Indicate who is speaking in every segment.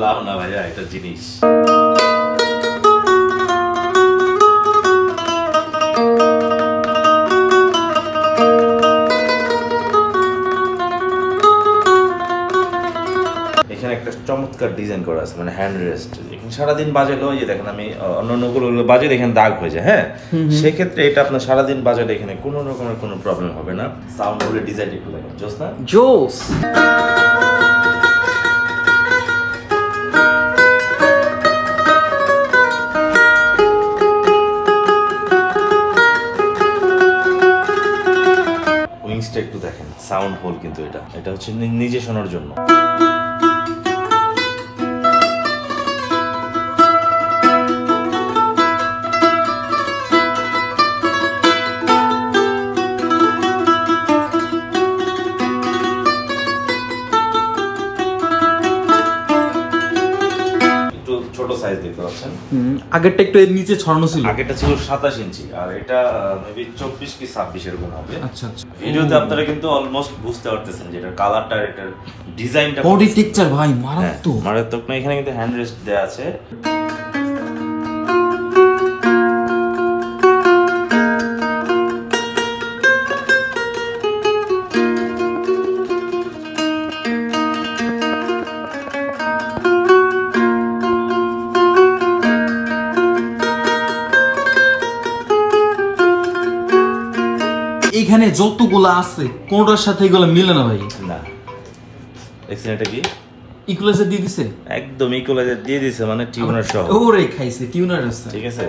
Speaker 1: লাভ না ভাইয়া, এটা জিনিস। এখানে একটা চমৎকার ডিজাইন করা আছে, মানে হ্যান্ড রেস্ট। এখানে সারাদিন বাজালেও, এই যে দেখেন আমি অন্যান্যগুলো বাজালে এখানে দাগ হয়ে যায়, হ্যাঁ, সেক্ষেত্রে এটা আপনার সারাদিন বাজালে এখানে কোনো রকমের কোনো প্রবলেম হবে না। সাউন্ড বলে ডিজাইন একটু দেখেন, জোস না?
Speaker 2: জোস।
Speaker 1: উইংসটা একটু দেখেন, সাউন্ড হোল কিন্তু এটা হচ্ছে নিজে শোনার জন্য। ছোট সাইজ দেখতে পাচ্ছেন।
Speaker 2: আগেরটা একটু এর নিচে ছড়ানো ছিল।
Speaker 1: আগেরটা ছিল 27 ইঞ্চি, আর এটা মেবি 24 কি 26 এরকম হবে।
Speaker 2: আচ্ছা আচ্ছা।
Speaker 1: ভিডিওতে আপনারা কিন্তু অলমোস্ট বুঝতে পারতেছেন যে এটা কালারটা, এটার ডিজাইনটা,
Speaker 2: বডি টেক্সচার ভাই মারাত্মক।
Speaker 1: মারাত্মক না। এখানে কিন্তু হ্যান্ড রেস্ট দেয়া আছে।
Speaker 2: এখানে যতগুলো আছে কোনটার সাথে এগুলো মিলে না ভাই।
Speaker 1: না, দেখছেন এটা কি
Speaker 2: ইকুয়ালাইজার দিয়ে দিছে?
Speaker 1: একদম ইকুয়ালাইজার দিয়ে দিছে, মানে টিউনার সহ।
Speaker 2: ওরে খাইছে টিউনার আছে,
Speaker 1: ঠিক আছে।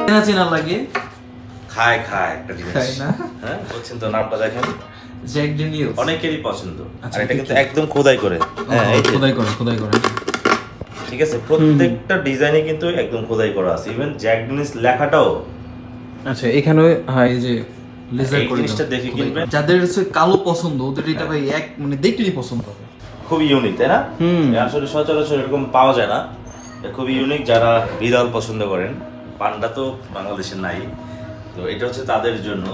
Speaker 2: চেনা চেনা লাগে।
Speaker 1: খায় একটা জিনিস,
Speaker 2: খায় না?
Speaker 1: হ্যাঁ, বলছেন তো, নামটা দেখেন,
Speaker 2: জ্যাক ড্যানিয়েলস।
Speaker 1: অনেকেরই পছন্দ।
Speaker 2: আচ্ছা,
Speaker 1: আর এটা কিন্তু একদম খোদাই করে, হ্যাঁ, এই যে
Speaker 2: খোদাই করে।
Speaker 1: ঠিক আছে, প্রত্যেকটা ডিজাইনে কিন্তু একদম খোদাই করা আছে। ইভেন জ্যাক ড্যানিয়েলস লেখাটাও।
Speaker 2: আচ্ছা, এখানে হ্যাঁ এই যে লেজার
Speaker 1: এই
Speaker 2: করে
Speaker 1: জিনিসটা দেখে কিনবেন।
Speaker 2: যাদের হচ্ছে কালো পছন্দ ওদের এটা ভাই এক মানে দেখলেই পছন্দ হবে।
Speaker 1: খুবই ইউনিক, তাই না? আসলে সচরাচর এরকম পাওয়া যায় না। এটা খুবই ইউনিক। যারা বিড়াল পছন্দ করেন, পান্ডা তো বাংলাদেশে নাই, তো এটা হচ্ছে তাদের জন্য।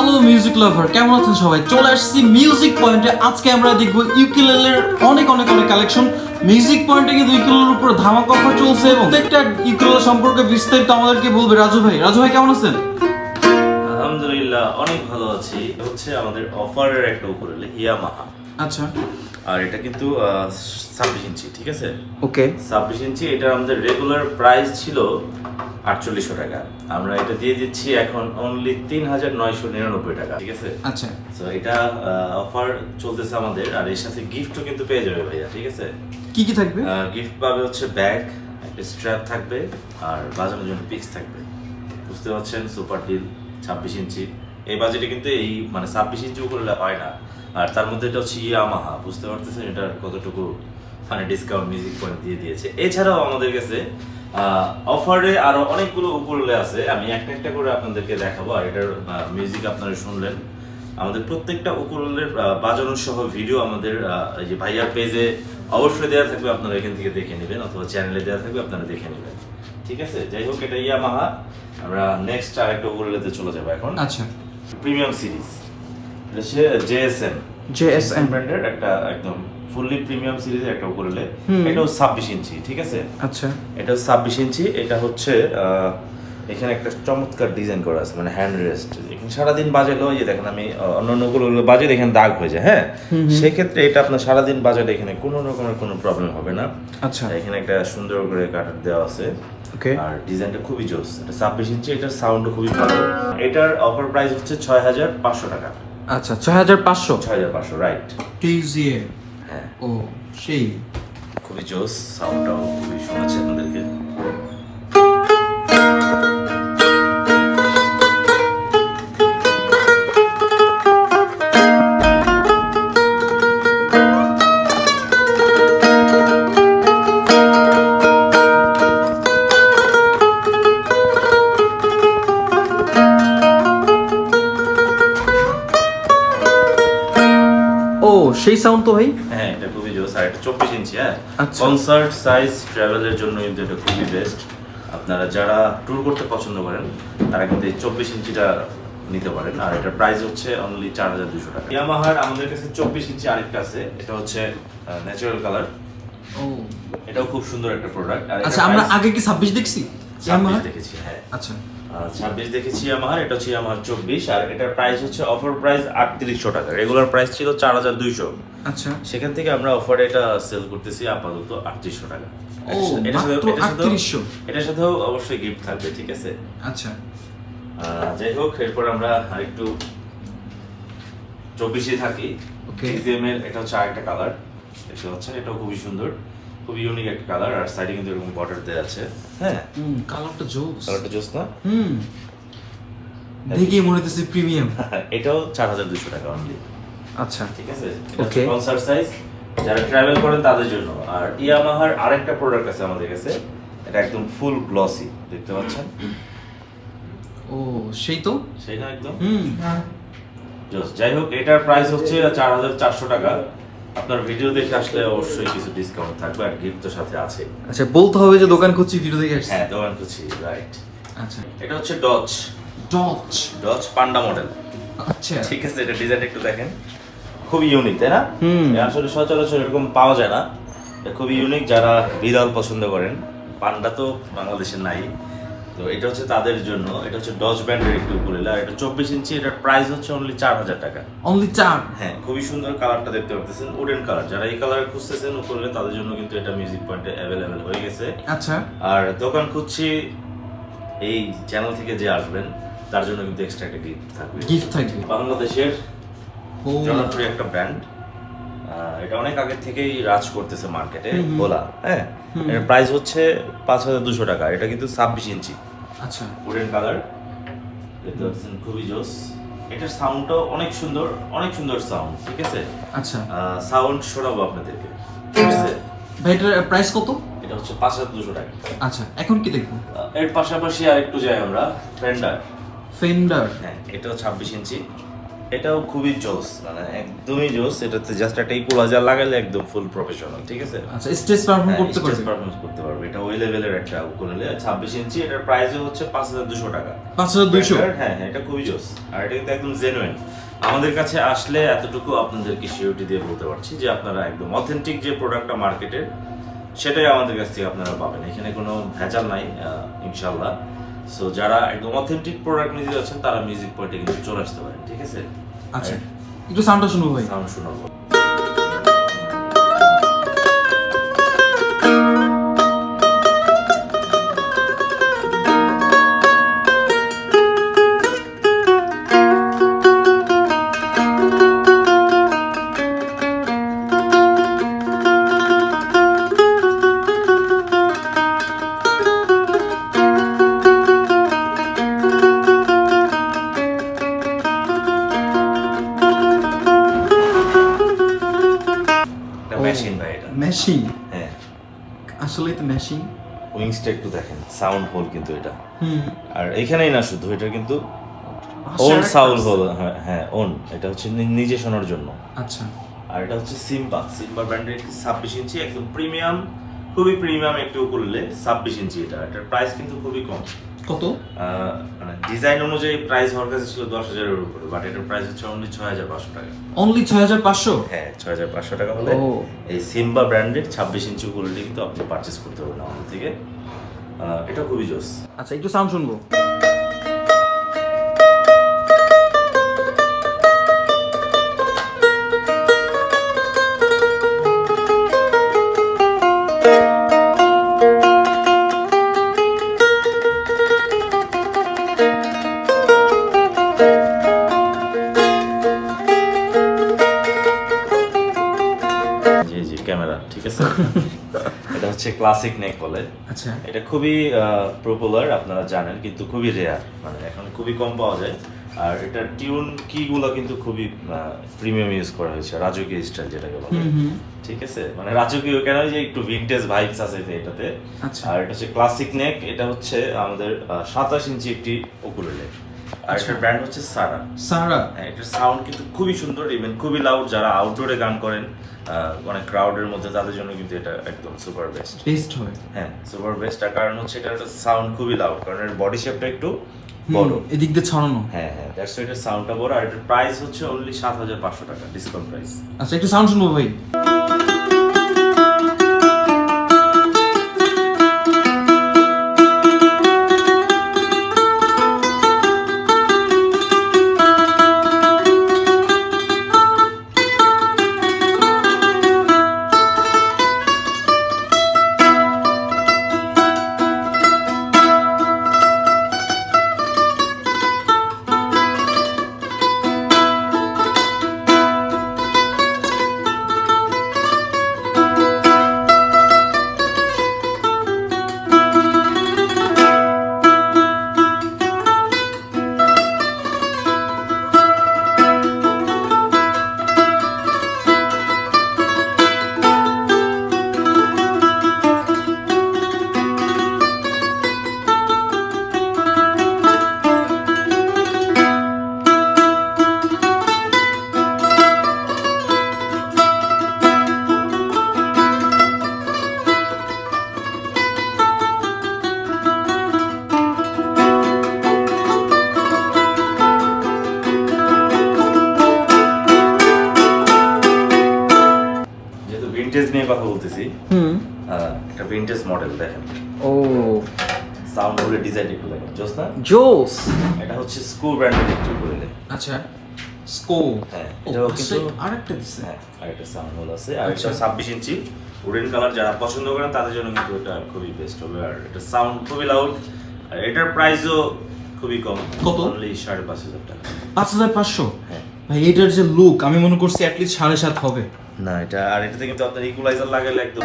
Speaker 2: হ্যালো মিউজিক লাভার, কেমন আছেন সবাই? চলে আসছি মিউজিক পয়েন্টে। আজকে আমরা দেখবো ইউকেলেলের অনেক কালেকশন। মিউজিক পয়েন্টে কিন্তু ইউকেলেলের উপর ধামাকা অফার চলছে এবং প্রত্যেকটা ইউকেলেলে সম্পর্কে বিস্তারিত আমাদেরকে বলবে রাজু ভাই। রাজু ভাই কেমন আছেন?
Speaker 1: আলহামদুলিল্লাহ, অনেক ভালো আছি। হচ্ছে আমাদের অফারের একটা উকুলেলে ইয়ামাহা।
Speaker 2: আচ্ছা,
Speaker 1: আর এটা কিন্তু 26 ইঞ্চি, ঠিক আছে?
Speaker 2: ওকে।
Speaker 1: 26 ইঞ্চি। এটা আমাদের রেগুলার প্রাইস ছিল 4800 টাকা। আমরা এটা দিয়ে দিচ্ছি এখন অনলি 3999 টাকা, ঠিক আছে?
Speaker 2: আচ্ছা,
Speaker 1: সো এটা অফার চলতেছে আমাদের। আর এর সাথে গিফটও কিন্তু পেয়ে যাবে ভাইয়া, ঠিক আছে?
Speaker 2: কি থাকবে?
Speaker 1: গিফট পাবে হচ্ছে ব্যাগ, একটা স্ট্র্যাপ থাকবে, আর বাজানোর জন্য পিক্স থাকবে। বুঝতে পারছেন, সুপার ডিল। 26 ইঞ্চি এই বাজেটে কিন্তু এই মানে 26 ইঞ্চি উপরে হয় না। আর তার মধ্যে এটা হচ্ছে ইয়ামাহা। বুঝতে পারতেছেন এটার কতটুকু মানে ডিসকাউন্ট মিউজিক পয়েন্ট দিয়ে দিয়েছে। এছাড়াও আমাদের কাছে অফারে আরো অনেকগুলো উপরে আছে, আমি একটা করে আপনাদেরকে দেখাবো। আর এটার মিউজিক আপনারা শুনলেন। আমাদের প্রত্যেকটা উকুলেলের বাজানোর সহ ভিডিও আমাদের এই যে ভাইয়ার পেজে অবশ্যই দেওয়া থাকবে, আপনারা এখান থেকে দেখে নেবেন, অথবা চ্যানেলে দেওয়া থাকবে, আপনারা দেখে নেবেন, ঠিক আছে? যাই হোক, এটা ইয়ামাহা। আমরা নেক্সট আরেকটা উকুলেলেতে চলে যাবো এখন।
Speaker 2: আচ্ছা,
Speaker 1: প্রিমিয়াম সিরিজ, এটা হচ্ছে জেএসএম ব্র্যান্ডের একটা একদম ফুললি প্রিমিয়াম সিরিজের একটা উকুলেলে। এটাও 26 ইঞ্চি, ঠিক আছে?
Speaker 2: আচ্ছা,
Speaker 1: এটাও 26 ইঞ্চি। এটা হচ্ছে এখানে একটা চমৎকার ডিজাইন করা আছে, মানে হ্যান্ড রেস্ট। এখানে সারাদিন বাজালেও, এই যে দেখেন আমি অন্যান্যগুলো বাজালে এখানে দাগ হয়ে যায়, হ্যাঁ, সেক্ষেত্রে এটা আপনার সারাদিন বাজালে এখানে কোনো রকমের কোনো প্রবলেম হবে না।
Speaker 2: আচ্ছা,
Speaker 1: এখানে একটা সুন্দর করে কাটার দেওয়া আছে।
Speaker 2: ওকে।
Speaker 1: আর ডিজাইনটা খুবই জোস। এটা 26 ইঞ্চি। এটার সাউন্ডও খুবই ভালো। এটার অফার প্রাইস হচ্ছে 6500 টাকা।
Speaker 2: আচ্ছা 6500
Speaker 1: 6500 রাইট।
Speaker 2: টিজিএ।
Speaker 1: হ্যাঁ
Speaker 2: ও সেই
Speaker 1: খুবই জোস, সাউন্ডটাও খুবই শোনাচ্ছে আপনাদেরকে।
Speaker 2: ও সেই সাউন্ড তো ভাই।
Speaker 1: হ্যাঁ এটা খুবই জোস, আর এটা 24 ইঞ্চি। হ্যাঁ
Speaker 2: আচ্ছা।
Speaker 1: কনসার্ট সাইজ ট্রাভেলের জন্য কিন্তু এটা খুবই বেস্ট। আপনারা যারা ট্যুর করতে পছন্দ করেন তারা কিন্তু এই 24 ইঞ্চিটা নিতে পারেন, আর এটার প্রাইস হচ্ছে অনলি 4200 টাকা। ইয়ামাহার আমাদের কাছে 24 ইঞ্চি আরেকটা আছে, এটা হচ্ছে ন্যাচারাল কালার।
Speaker 2: ও
Speaker 1: এটাও খুব সুন্দর একটা প্রোডাক্ট। আর
Speaker 2: আচ্ছা, আমরা আগে কি 26 দেখছি?
Speaker 1: 26 দেখেছি। হ্যাঁ
Speaker 2: আচ্ছা
Speaker 1: 26 দেখেছি ইয়ামাহার, এটা হচ্ছে ইয়ামাহার 24, আর এটার প্রাইস হচ্ছে অফার প্রাইস 3800 টাকা। রেগুলার প্রাইস ছিল 4200।
Speaker 2: আচ্ছা।
Speaker 1: সেখান থেকে আমরা অফারে এটা সেল করতেছি আপাতত 3800 টাকা।
Speaker 2: ও মাত্র 3800।
Speaker 1: এটার সাথেও অবশ্যই গিফট থাকবে, ঠিক আছে?
Speaker 2: আচ্ছা
Speaker 1: যাই হোক, এরপর আমরা আরেকটু 24 থাকি।
Speaker 2: ওকে।
Speaker 1: টিজিএম এর এটা হচ্ছে আরেকটা কালার, দেখতে পাচ্ছেন, এটাও খুবই সুন্দর, খুবই ইউনিক একটা কালার, আর সাইডে কিন্তু এরকম বর্ডার দেওয়া আছে। হ্যাঁ
Speaker 2: কালারটা জোস।
Speaker 1: কালারটা জোস না?
Speaker 2: দেখি মনে হচ্ছে প্রিমিয়াম।
Speaker 1: এটাও 4200 টাকা অনলি।
Speaker 2: আচ্ছা
Speaker 1: ঠিক আছে,
Speaker 2: ওকে।
Speaker 1: কনসার্ট সাইজ, যারা ট্রাভেল করেন তাদের জন্য। আর ইয়ামাহার আরেকটা প্রোডাক্ট আছে আমাদের কাছে, এটা একদম ফুল গ্লসি, দেখতে পাচ্ছেন?
Speaker 2: ও সেই তো
Speaker 1: সেইটা একদম জোস। যাই হোক, এটার প্রাইস হচ্ছে 4400 টাকা। আপনার ভিডিও দেখে আসলে অবশ্যই কিছু ডিসকাউন্ট থাকবে, আর গিফট তো সাথে আছে।
Speaker 2: আচ্ছা, বলতে হবে যে দোকান খুঁজছি, ভিডিও দেখে আসছি।
Speaker 1: হ্যাঁ দোকান খুঁজছি, রাইট।
Speaker 2: আচ্ছা
Speaker 1: এটা হচ্ছে ডচ
Speaker 2: ডচ
Speaker 1: পান্ডা মডেল।
Speaker 2: আচ্ছা
Speaker 1: ঠিক আছে, এটা ডিজাইনটা একটু দেখেন, খুবই ইউনিক, তাই না?
Speaker 2: হুম।
Speaker 1: এ আসলে সচরাচর এরকম পাওয়া যায় না, এটা খুবই ইউনিক। যারা বিড়াল পছন্দ করেন, পান্ডা তো বাংলাদেশে নাই, তো এটা হচ্ছে তাদের জন্য। এটা হচ্ছে ডচ ব্র্যান্ডের একটু উকুলেলে, আর এটা 24 ইঞ্চি, এটার প্রাইস হচ্ছে অনলি 4000 টাকা।
Speaker 2: অনলি 4।
Speaker 1: হ্যাঁ খুবই সুন্দর কালারটা দেখতে পাচ্ছেন, উডেন কালার। যারা এই কালার খুঁজতেছেন উকুলেলে, তাদের জন্য কিন্তু এটা মিউজিক পয়েন্টে অ্যাভেলেবেল হয়ে গেছে।
Speaker 2: আচ্ছা
Speaker 1: আর দোকান খুঁজছি এই চ্যানেল থেকে যে আসবেন তার জন্য কিন্তু এক্সট্রা একটা গিফট থাকবে।
Speaker 2: গিফট থাকবে।
Speaker 1: বাংলাদেশের
Speaker 2: ও
Speaker 1: জনপ্রিয় একটা ব্র্যান্ড, এটা অনেক আগে থেকেই রাজ করতেছে মার্কেটে, বলা। হ্যাঁ এর প্রাইস হচ্ছে 5200 টাকা। এটা কিন্তু 26 ইঞ্চি,
Speaker 2: আচ্ছা
Speaker 1: উডেন কালার, দেখতে পাচ্ছেন, খুবই জোস। এটার সাউন্ডটাও অনেক সুন্দর, অনেক সুন্দর সাউন্ড। ঠিক আছে,
Speaker 2: আচ্ছা
Speaker 1: সাউন্ড শোনাবো আপনাদেরকে। ঠিক আছে,
Speaker 2: ভাই এটার প্রাইস কত?
Speaker 1: এটা হচ্ছে 5200 টাকা।
Speaker 2: আচ্ছা এখন কি দেখবো?
Speaker 1: এর পাশাপাশি আরেকটু যাই আমরা, ফেন্ডার।
Speaker 2: ফেন্ডার।
Speaker 1: হ্যাঁ এটাও 26 ইঞ্চি, এটাও খুবই জোস, মানে একদমই জোস। এটাতে জাস্ট একটা ইকুয়ালাইজার লাগালে একদম ফুল প্রফেশনাল। ঠিক আছে,
Speaker 2: আচ্ছা স্টেজ পারফর্ম করতে পারবে।
Speaker 1: পারফরম্যান্স করতে পারবে। এটা ওই লেভেলের একটা উকুলেলে, 26 ইঞ্চি। এটার প্রাইস হচ্ছে 5200 টাকা।
Speaker 2: 5200।
Speaker 1: হ্যাঁ হ্যাঁ, এটা খুবই জোস, আর এটা কিন্তু একদম জেনুইন। আমাদের কাছে আসলে এতটুকু আপনাদেরকে সিওরিটি দিয়ে বলতে পারছি যে আপনারা একদম অথেন্টিক যে প্রোডাক্টটা মার্কেটের, সেটাই আমাদের কাছ থেকে আপনারা পাবেন। এখানে কোনো ভেজাল নাই ইনশাল্লাহ। সো যারা একদম অথেন্টিক প্রোডাক্ট নিতে যাচ্ছেন তারা মিউজিক পয়েন্টে কিন্তু চলে আসতে পারেন। ঠিক আছে,
Speaker 2: আচ্ছা একটু সাউন্ডটা শুনবো ভাই।
Speaker 1: সাউন্ড শোনাবো। মেশিন ভাই, এটা
Speaker 2: মেশিন।
Speaker 1: হ্যাঁ,
Speaker 2: আসলে তো মেশিন।
Speaker 1: উইংসটা একটু দেখেন, সাউন্ড হোল কিন্তু এটা।
Speaker 2: হুম।
Speaker 1: আর এখানেই না শুধু, এটা কিন্তু ওন সাউন্ড হোল। হ্যাঁ ওন, এটা হচ্ছে নিজে শোনার জন্য।
Speaker 2: আচ্ছা
Speaker 1: আর এটা হচ্ছে সিম্বা ব্র্যান্ডের 26 ইঞ্চি, একদম প্রিমিয়াম, খুবই প্রিমিয়াম একটু করলে 26 ইঞ্চি। এটার প্রাইস কিন্তু খুবই কম।
Speaker 2: কত?
Speaker 1: মানে ডিজাইন অনুযায়ী প্রাইস হওয়ার কাছে ছিল 10,000 এর উপরে, বাট এটার প্রাইস হচ্ছে অনলি 6500 টাকা।
Speaker 2: অনলি 6500?
Speaker 1: হ্যাঁ 6500 টাকা হলে
Speaker 2: ও।
Speaker 1: এই সিম্বা ব্র্যান্ডের 26 ইঞ্চি কোয়ালিটি কিন্তু আপনি পারচেজ করতে পারবেন আমাদের থেকে। এটা খুবই জোস।
Speaker 2: আচ্ছা একটু সাউন্ড শুনবো।
Speaker 1: এটা হচ্ছে ক্লাসিক নেক বলে।
Speaker 2: আচ্ছা
Speaker 1: এটা খুবই পপুলার, আপনারা জানেন, কিন্তু খুবই রেয়ার, মানে এখন খুবই কম পাওয়া যায়। আর এটার টিউন কিগুলো কিন্তু খুবই প্রিমিয়াম ইউজ করা হয়েছে, রাজকীয় স্টাইল যেটাকে বলে। ঠিক আছে, মানে রাজকীয় কেন, যে একটু ভিনটেজ ভাইবস আছে এটাতে।
Speaker 2: আচ্ছা।
Speaker 1: আর এটা হচ্ছে ক্লাসিক নেক, এটা হচ্ছে আমাদের 27 ইঞ্চি একটি উকুলেলে। আর এটার ব্র্যান্ড হচ্ছে সারা।
Speaker 2: সারা।
Speaker 1: হ্যাঁ, এটার সাউন্ড কিন্তু খুবই সুন্দর, ইভেন খুবই লাউড। যারা আউটডোরে গান করেন অনেক ক্রাউডের মধ্যে, তাদের জন্য কিন্তু এটা একদম সুপার বেস্ট।
Speaker 2: বেস্ট হয়।
Speaker 1: হ্যাঁ, সুপার বেস্ট। আর কারণ হচ্ছে এটার সাউন্ড খুবই লাউড, কারণ এর বডি শেপটা একটু বড়,
Speaker 2: এদিক দিয়ে ছড়ানো।
Speaker 1: হ্যাঁ হ্যাঁ, দ্যাটস ওয়াই এটার সাউন্ডটা বড়। আর এটার প্রাইস হচ্ছে অনলি 7500 টাকা, ডিসকাউন্ট প্রাইস।
Speaker 2: আচ্ছা, একটু সাউন্ড শুনবো ভাই।
Speaker 1: ভিনটেজ নিয়ে কথা বলতেছি, এটা ভিনটেজ মডেল দেখেন।
Speaker 2: ও,
Speaker 1: সাউন্ড হলে ডিজাইন একটু দেখেন, জোস না?
Speaker 2: জোস।
Speaker 1: এটা হচ্ছে স্কু ব্র্যান্ডের একটু বলে।
Speaker 2: আচ্ছা, স্কো।
Speaker 1: হ্যাঁ,
Speaker 2: ও,
Speaker 1: এটাও কিন্তু
Speaker 2: আরেকটা দিছে।
Speaker 1: হ্যাঁ, আরেকটা সাউন্ড হল আছে। আর এটা 26 ইঞ্চি উডেন কালার, যারা পছন্দ করেন তাদের জন্য কিন্তু এটা খুবই বেস্ট হবে। আর এটা সাউন্ড খুবই লাউড। আর এটার প্রাইসও খুবই কম,
Speaker 2: কত?
Speaker 1: অনলি 5500 টাকা।
Speaker 2: 5500?
Speaker 1: হ্যাঁ
Speaker 2: ভাই, এটার যে লুক, আমি মনে করছি অ্যাটলিস্ট 7.5 হবে।
Speaker 1: না, এটা আর এটাতে কিন্তু আপনার ইকুয়ালাইজার লাগালে একদম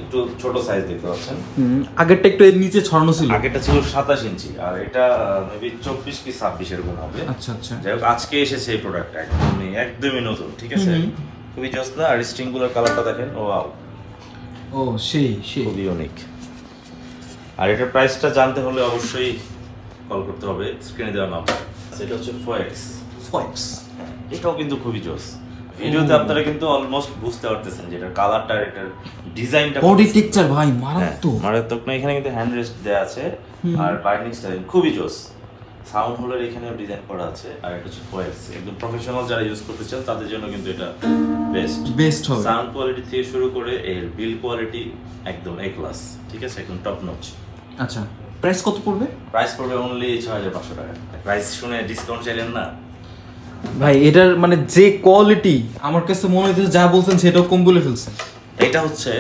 Speaker 1: একটু ছোট সাইজ দেখতে পাচ্ছেন।
Speaker 2: আগেরটা একটু এর নিচে ছড়ানো ছিল।
Speaker 1: আগেটা ছিল 27 ইঞ্চি, আর এটা মেবি 24 কি 26 এরকম হবে।
Speaker 2: আচ্ছা আচ্ছা।
Speaker 1: যাই হোক, আজকে এসেছে এই প্রোডাক্টটা, একদমই নতুন। ঠিক আছে, খুবই জোস না? আর স্ট্রিং গুলোর কালারটা দেখেন, ও ওয়াও,
Speaker 2: ও সেই সেই।
Speaker 1: খুবই ইউনিক। আর এটার প্রাইসটা জানতে হলে অবশ্যই কল করতে হবে স্ক্রিনে দেওয়া নাম্বার। সেটা হচ্ছে ফয়েক্স।
Speaker 2: ফয়েক্স।
Speaker 1: এটাও কিন্তু খুবই জোস। ভিডিওতে আপনারা কিন্তু অলমোস্ট বুঝতে পারতেছেন যে এটার কালারটা, এটার ডিজাইনটা,
Speaker 2: বডি টেক্সচার ভাই মারাত্মক।
Speaker 1: মারাত্মক না? এখানে কিন্তু হ্যান্ড রেস্ট দেওয়া আছে, আর বাইন্ডিং স্টাইল খুবই জোস। সাউন্ড হোলের এখানেও ডিজাইন করা আছে। আর এটা হচ্ছে ফয়েক্স, একদম প্রফেশনাল যারা ইউজ করতে চান তাদের জন্য কিন্তু এটা বেস্ট
Speaker 2: হবে।
Speaker 1: সাউন্ড কোয়ালিটি থেকে শুরু করে এর বিল কোয়ালিটি একদম এ ক্লাস। ঠিক আছে, একদম টপ নচ।
Speaker 2: আচ্ছা, প্রাইস কত পড়বে?
Speaker 1: প্রাইস পড়বে অনলি 6500 টাকা। প্রাইস শুনে ডিসকাউন্ট চাইলেন না
Speaker 2: ভাই? এটার মানে যে কোয়ালিটি, আমার কাছে মনে হইতেছে যা বলছেন সেটাও কম বলে ফেলছেন।
Speaker 1: এটা হচ্ছে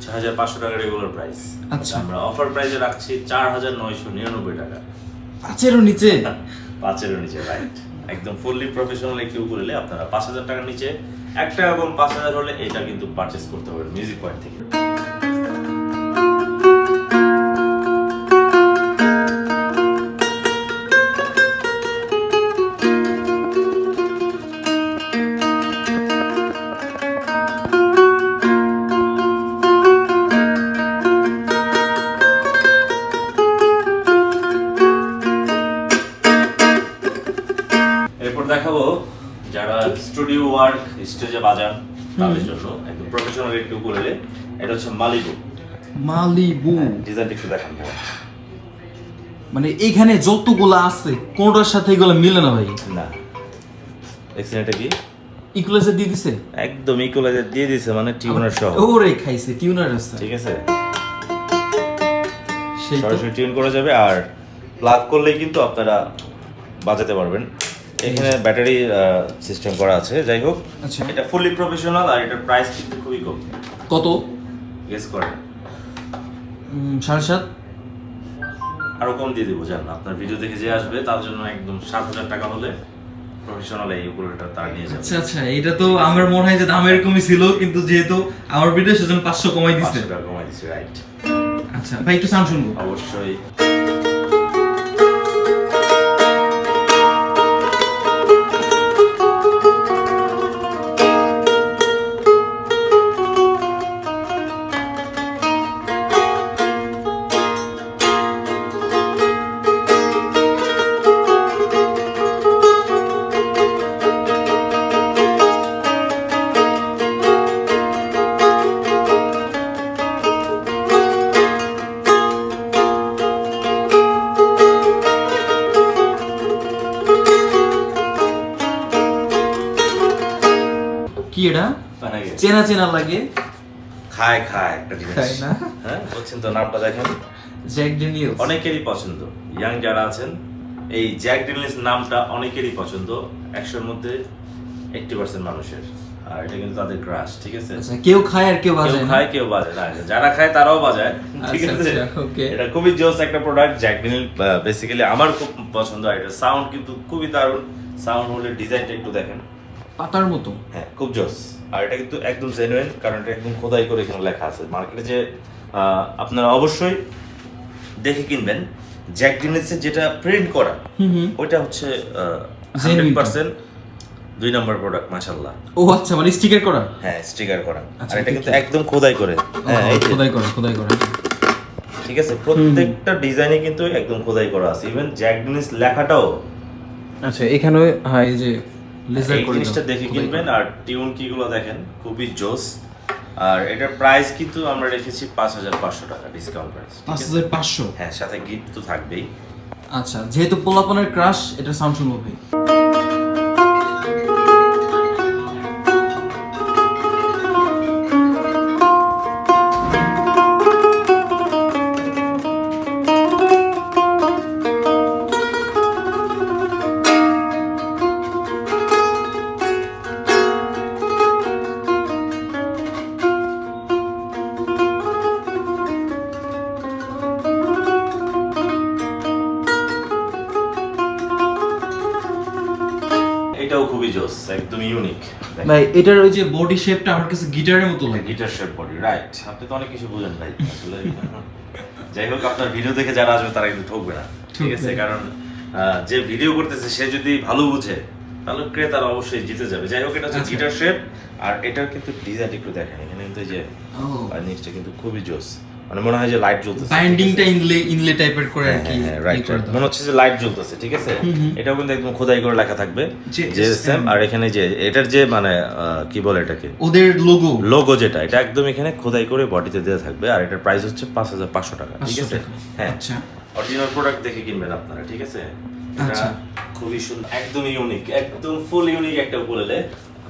Speaker 1: 6500 টাকা রেগুলার প্রাইস।
Speaker 2: আচ্ছা,
Speaker 1: আমরা অফার প্রাইসে রাখছি 4999 টাকা।
Speaker 2: 5-এরও নিচে?
Speaker 1: 5-এরও নিচে, রাইট। একদম ফুললি প্রফেশনাল একটি উকুলেলে আপনারা 5000 টাকার নিচে, 1 টাকা কম 5000 হলে এটা কিন্তু পারচেজ করতে পারবেন মিউজিক পয়েন্ট থেকে। এরপর দেখাবো যারা স্টুডিও ওয়ার্ক, স্টেজে বাজান তাদের জন্য একদম প্রফেশনাল একটু উকুলেলে। এটা হচ্ছে মালিবু।
Speaker 2: মালিবু।
Speaker 1: ডিজাইনটা একটু দেখান ভাই।
Speaker 2: মানে এখানে যতগুলো আছে কোনটার সাথে এগুলো মিলে না ভাই।
Speaker 1: না, দেখছেন এটা কি
Speaker 2: ইকুয়ালাইজার দিয়ে দিছে?
Speaker 1: একদম ইকুয়ালাইজার দিয়ে দিছে, মানে টিউনার সহ।
Speaker 2: ওরে খাইছে, টিউনার আছে।
Speaker 1: ঠিক আছে,
Speaker 2: সেই তো।
Speaker 1: সরাসরি টিউন করা যাবে। আর প্লাগ করলেই কিন্তু আপনারা বাজাতে পারবেন এখানে ব্যাটারি সিস্টেম করা আছে। যাই হোক,
Speaker 2: আচ্ছা।
Speaker 1: এটা ফুললি প্রফেশনাল আর এটার প্রাইস কিন্তু খুবই কম।
Speaker 2: কত?
Speaker 1: গেস করেন।
Speaker 2: 7.5।
Speaker 1: আরো কম দিয়ে দেবো, জান। আপনার ভিডিও দেখে যে আসবে তার জন্য একদম 7,000 টাকা হলে প্রফেশনাল এই উপরেটা তার নিয়ে যাবে।
Speaker 2: আচ্ছা আচ্ছা, এটা তো আমার মনে হয় যে দাম এরকমই ছিল, কিন্তু যেহেতু আমার ভিডিও সেজন্য 500 কমাই দিচ্ছে।
Speaker 1: 500 টাকা কমাই দিচ্ছে, রাইট।
Speaker 2: আচ্ছা ভাই, একটু সাউন্ড শুনবো।
Speaker 1: অবশ্যই।
Speaker 2: কি এটা?
Speaker 1: মানে কি?
Speaker 2: চেনা চেনা লাগে।
Speaker 1: খায় একটা জিনিস।
Speaker 2: খায় না?
Speaker 1: হ্যাঁ, বলছেন তো, নামটা দেখেন।
Speaker 2: Jack Daniels.
Speaker 1: অনেকেরই পছন্দ, ইয়াং যারা আছেন এই জ্যাক ড্যানিয়েলস নামটা অনেকেরই পছন্দ, 100-এর মধ্যে 80% মানুষের। আর এটা কিন্তু তাদের ক্রাশ, ঠিক আছে?
Speaker 2: আচ্ছা, কেউ খায় আর কেউ
Speaker 1: কেউ
Speaker 2: বাজায় না।
Speaker 1: খায় কেউ বাজায় না, যারা খায় তারাও বাজায়, ঠিক
Speaker 2: আচ্ছা,
Speaker 1: আছে?
Speaker 2: আচ্ছা, okay.
Speaker 1: এটা খুবই জোস একটা প্রোডাক্ট। জ্যাক ড্যানিয়েল বেসিক্যালি আমার খুব পছন্দ। আর এটা সাউন্ড কিন্তু খুবই দারুণ। সাউন্ড হলে ডিজাইনটা একটু দেখেন,
Speaker 2: পাতার মতো।
Speaker 1: হ্যাঁ, খুব জোস। আর এটা কিন্তু একদম জেনুইন, কারণ এটা একদম খোদাই করে এখানে লেখা আছে। মার্কেটে যে আপনারা অবশ্যই দেখে কিনবেন, জ্যাক ড্যানিয়েলসের যেটা প্রিন্ট করা ওইটা হচ্ছে 100% 2 নম্বর প্রোডাক্ট, মাশাআল্লাহ।
Speaker 2: ও আচ্ছা, মানে স্টিকার করা।
Speaker 1: হ্যাঁ, স্টিকার করা।
Speaker 2: আচ্ছা,
Speaker 1: আর এটা
Speaker 2: এটা
Speaker 1: কিন্তু
Speaker 2: কি?
Speaker 1: একদম খোদাই করে। হ্যাঁ, এই যে,
Speaker 2: খোদাই করে।
Speaker 1: ঠিক আছে? প্রত্যেকটা ডিজাইনে কিন্তু একদম খোদাই করা আছে। ইভেন জ্যাক ড্যানিয়েলস লেখাটাও।
Speaker 2: আচ্ছা, এখানে হ্যাঁ, এই যে লেজার
Speaker 1: এই
Speaker 2: করে
Speaker 1: জিনিসটা দেখে কিনবেন। আর টিউন কিগুলো দেখেন, খুবই জোস। আর এটার প্রাইস কিন্তু আমরা রেখেছি 5,500 টাকা ডিসকাউন্ট প্রাইস।
Speaker 2: 5,500।
Speaker 1: হ্যাঁ, সাথে গিফট তো থাকবেই।
Speaker 2: আচ্ছা, যেহেতু পোলাপনের ক্রাশ, এটা সাউন্ড শুনবো ভাই।
Speaker 1: এটাও খুবই জোস, একদম ইউনিক।
Speaker 2: ভাই, এটার ওই যে বডি শেপটা আমার কাছে গিটারের মতো লাগে।
Speaker 1: Guitar shape body, right. আপনি তো অনেক কিছু বুঝেন ভাই আসলে। যাই হোক, আপনার ভিডিও দেখে যারা আসবে তারা কিন্তু ঠকবে না, ঠিক আছে? কারণ যে ভিডিও করতেছে সে যদি ভালো বুঝে তাহলে ক্রেতারা অবশ্যই জিতে যাবে। যাই হোক, এটা হচ্ছে গিটার শেপ। আর এটার কিন্তু ডিজাইন একটু দেখেন, এখানে কিন্তু এই যে জিনিসটা কিন্তু খুবই জোস। মানে মনে হয় যে লাইট জ্বলতেছে,
Speaker 2: বাইন্ডিংটা ইনলে টাইপের করে আর কি।
Speaker 1: রাইট, মনে হচ্ছে যে লাইট জ্বলতেছে, ঠিক আছে? এটাও কিন্তু একদম খোদাই করে লেখা থাকবে জেএসএম। আর এখানে যে এটার যে মানে কি বলে এটাকে,
Speaker 2: ওদের লোগো
Speaker 1: যেটা, এটা একদম এখানে খোদাই করে বডিতে দেওয়া থাকবে। আর এটার প্রাইস হচ্ছে 5,500 টাকা, ঠিক আছে? হ্যাঁ,
Speaker 2: আচ্ছা,
Speaker 1: অরিজিনাল প্রোডাক্ট দেখে কিনবেন আপনারা, ঠিক আছে?
Speaker 2: আচ্ছা,
Speaker 1: খুবই সুন্দর, একদম ইউনিক, একদম ফুল ইউনিক একটা উকুলেলে।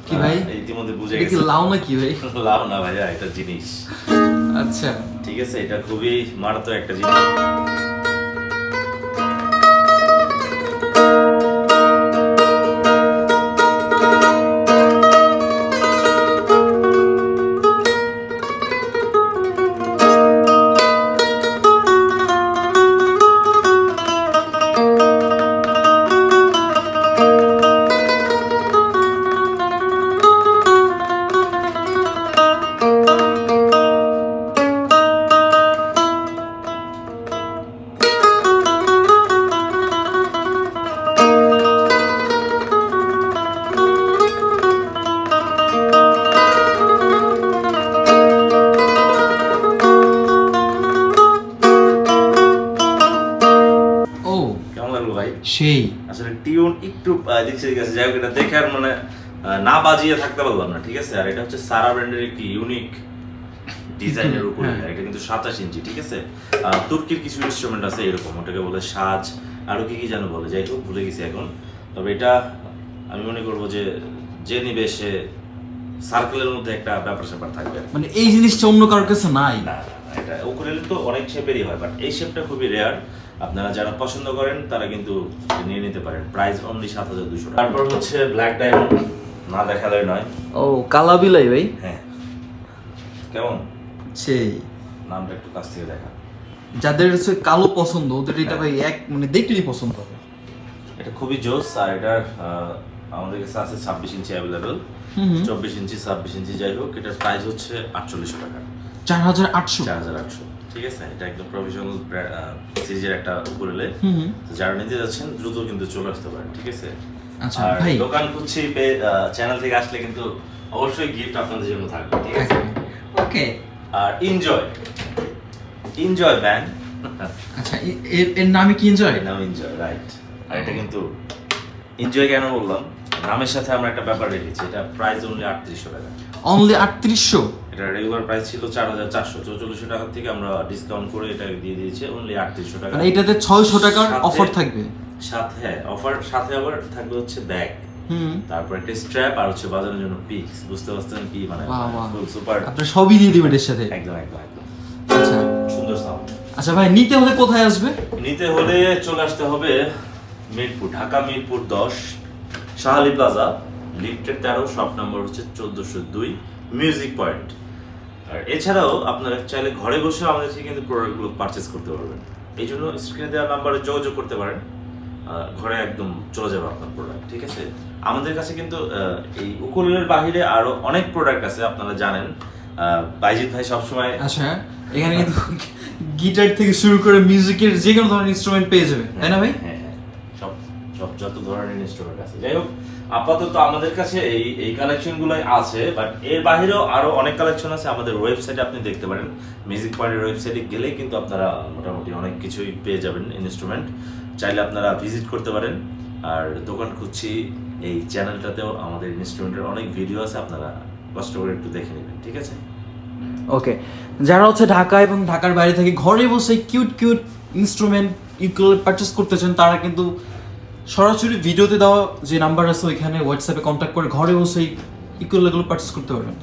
Speaker 2: কি ভাই,
Speaker 1: ইতিমধ্যে বুঝে
Speaker 2: এটা কি
Speaker 1: গেছে।
Speaker 2: লাউ নাকি ভাই?
Speaker 1: লাউ না ভাইয়া, এটা জিনিস।
Speaker 2: আচ্ছা,
Speaker 1: ঠিক আছে, এটা খুবই মারাত্মক একটা জিনিস।
Speaker 2: সেই
Speaker 1: আসলে টিউন একটু দেখছি ঠিক আছে। যাই হোক, এটা দেখে আর মানে না বাজিয়ে থাকতে পারলাম না, ঠিক আছে? আর এটা হচ্ছে সারা ব্র্যান্ডের একটি ইউনিক ডিজাইনের উপরে। এটা কিন্তু 27 ইঞ্চি, ঠিক আছে? তুর্কির কিছু ইনস্ট্রুমেন্ট আছে এরকম, ওটাকে বলে সাজ, আরো কি কি যেন বলে, যাই হোক ভুলে গেছি এখন। তবে এটা আমি মনে করবো যে নিবে সে সার্কেলের মধ্যে একটা ব্যাপার স্যাপার থাকবে।
Speaker 2: মানে এই জিনিসটা অন্য কারোর কাছে নাই।
Speaker 1: না, এটা উকুলেলে তো অনেক শেপেরই হয়, বাট এই শেপটা খুবই রেয়ার। আপনারা যারা পছন্দ করেন তারা কিন্তু নিয়ে নিতে পারেন। প্রাইস অনলি 7,200 টাকা। তারপর হচ্ছে ব্ল্যাক ডায়মন্ড, না দেখালে নয়।
Speaker 2: ও কালা বিলাই ভাই,
Speaker 1: হ্যাঁ কেমন
Speaker 2: সেই
Speaker 1: নামটা একটু কাছ থেকে দেখা।
Speaker 2: যাদের হচ্ছে কালো পছন্দ ওদের এটা ভাই এক মানে দেখলেই পছন্দ হবে।
Speaker 1: এটা খুবই জোস। আর এটার আমাদের কাছে আছে 26 ইঞ্চি অ্যাভেলেবল, 24 ইঞ্চি 26 ইঞ্চি যাই হোক। এটার প্রাইস হচ্ছে 4800 টাকা।
Speaker 2: 4800।
Speaker 1: 4800, ঠিক আছে। এটা একদম প্রফেশনাল সিরিজের একটা উকুলেলে। যারা নিতে যাচ্ছেন দ্রুত কিন্তু চলে আসতে পারেন, ঠিক আছে।
Speaker 2: আচ্ছা
Speaker 1: আর
Speaker 2: ভাই,
Speaker 1: দোকান খুঁজছি চ্যানেল থেকে আসলে কিন্তু অবশ্যই গিফট আপনাদের জন্য থাকবে, ঠিক আছে।
Speaker 2: ওকে।
Speaker 1: আর এনজয় ব্যান্ড।
Speaker 2: আচ্ছা এর নামে কি এনজয়?
Speaker 1: নাম এনজয়, রাইট। আর এটা কিন্তু এনজয় কেন বললাম, নামের সাথে আমরা একটা ব্যাপার রেখেছি। এটা প্রাইস অনলি 3800 টাকা।
Speaker 2: অনলি 3800।
Speaker 1: এটা রেগুলার প্রাইস ছিল 4400, 4400 টাকা থেকে আমরা ডিসকাউন্ট করে এটা দিয়ে দিয়েছি অনলি 3800 টাকা।
Speaker 2: মানে এটাতে 600 টাকার অফার থাকবে
Speaker 1: সাথে। হ্যাঁ অফার সাথে আবার থাকবে হচ্ছে ব্যাগ, তারপর একটা স্ট্র্যাপ, আর হচ্ছে বাজানোর জন্য পিক্স। বুঝতে পারছেন কি মানে ফুল সুপার।
Speaker 2: আপনি সবই দিয়ে দিবেন এর সাথে।
Speaker 1: একদম একদম একদম।
Speaker 2: আচ্ছা
Speaker 1: সুন্দর সাউন্ড।
Speaker 2: আচ্ছা ভাই, নিতে হলে কোথায় আসবে?
Speaker 1: নিতে হলে চলে আসতে হবে মিরপুর, ঢাকা মিরপুর 10 শাহালি প্লাজা, লিফটের 13, শপ নাম্বার হচ্ছে 1402, মিউজিক পয়েন্ট। আর এছাড়াও আপনারা চাইলে ঘরে বসে আমাদের থেকে কিন্তু প্রোডাক্টগুলো পারচেজ করতে পারবেন। এই জন্য স্ক্রিনে দেওয়া নাম্বারে যোগাযোগ করতে পারেন, ঘরে একদম চলে যাবে আপনার প্রোডাক্ট, ঠিক আছে। আমাদের কাছে কিন্তু এই উকুলেলের বাহিরে আরো অনেক প্রোডাক্ট আছে, আপনারা জানেন। বাইজিৎ ভাই সবসময়।
Speaker 2: আচ্ছা এখানে কিন্তু গিটার থেকে শুরু করে মিউজিকের যে কোনো ধরনের ইনস্ট্রুমেন্ট পেয়ে যাবে, তাই না ভাই?
Speaker 1: হ্যাঁ সব যত ধরনের ইনস্ট্রুমেন্ট আছে। যাই হোক, আপাতত আমাদের কাছে এই কালেকশনগুলোই আছে, বাট এর বাইরেও আরো অনেক কালেকশন আছে। আমাদের ওয়েবসাইটে আপনি দেখতে পারেন, মিউজিক পয়েন্টের ওয়েবসাইটে গেলেই কিন্তু আপনারা মোটামুটি অনেক কিছুই পেয়ে যাবেন ইনস্ট্রুমেন্ট। চাইলে আপনারা ভিজিট করতে পারেন। আর দোকান খুঁজছি এই চ্যানেলটাতেও আমাদের ইনস্ট্রুমেন্টের অনেক ভিডিও আছে, আপনারা কষ্ট করে একটু দেখে নেবেন, ঠিক আছে।
Speaker 2: ওকে, যারা হচ্ছে ঢাকা এবং ঢাকার বাইরে থেকে ঘরে বসে কিউট ইনস্ট্রুমেন্ট ইউকুলেলে পারচেস করতে চান, তারা কিন্তু সরাসরি ভিডিওতে দেওয়া যে নাম্বার আছে ওইখানে হোয়াটসঅ্যাপে কন্ট্যাক্ট করে ঘরে বসে ইউকুলেলেগুলো পারচেস করতে পারবেন।